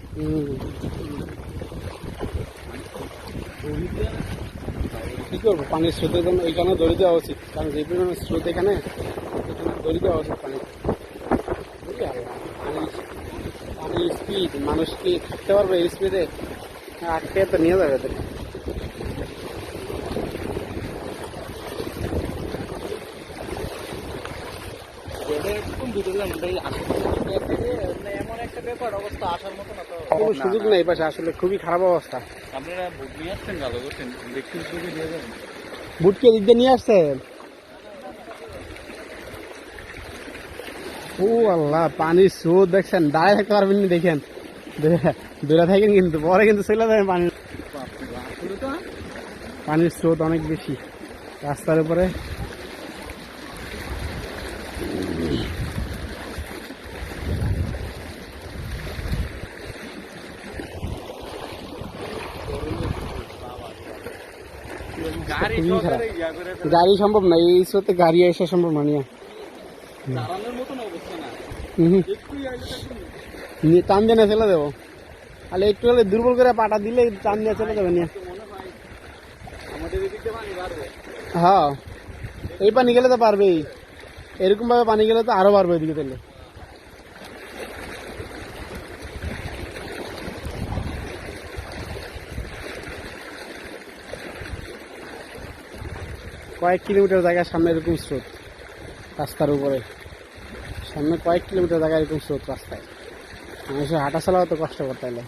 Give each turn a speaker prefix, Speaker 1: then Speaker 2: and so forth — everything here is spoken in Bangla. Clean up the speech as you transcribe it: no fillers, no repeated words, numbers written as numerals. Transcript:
Speaker 1: কি করবো, পানির স্রোতের জন্য এইখানে দড়ি দেওয়া উচিত, কারণ যে পরিমাণে স্রোত এখানে দড়ি দেওয়া উচিত পানি। পানির স্পিড, মানুষ কি থাকতে পারবে এই স্পিডে? আটকে তো নিয়ে যাবে এদের।
Speaker 2: এমন একটা ব্যাপার, অবস্থা আসার মতো না তো,
Speaker 1: কোনো সুযোগ নেই পাশে, আসলে খুবই খারাপ অবস্থা।
Speaker 2: আপনারা বুট নিয়ে আসছেন, ভালো করছেন, দেখতে দিয়ে যাবেন।
Speaker 1: বুটকে দিক দিয়ে নিয়ে আসছেন? ও আল্লাহ, পানির স্রোত দেখছেন, দাঁড়ায় থাকতে পারবেন না, দেখেন দূরে থাকেন কিন্তু পরে কিন্তু চলে যাবে। পানির স্রোত অনেক বেশি রাস্তার উপরে। খুবই খারাপ, গাড়ি সম্ভব না এই স্রোতে, গাড়ি আসা সম্ভব না। টান দিয়ে চলে দেবো, তাহলে একটু হলে দুর্বল করে পাটা দিলে টান দিয়ে চলে যাবে নিয়ে। হ্যাঁ, এই পানি গেলে তো পারবেই, এরকম ভাবে পানি গেলে তো আরো পারবে এদিকে তাহলে। কয়েক কিলোমিটার জায়গার সামনে এরকম স্রোত রাস্তার উপরে, সামনে কয়েক কিলোমিটার জায়গায় এরকম স্রোত রাস্তায়, মানুষের হাঁটা চলাও তো কষ্ট করতে হলে।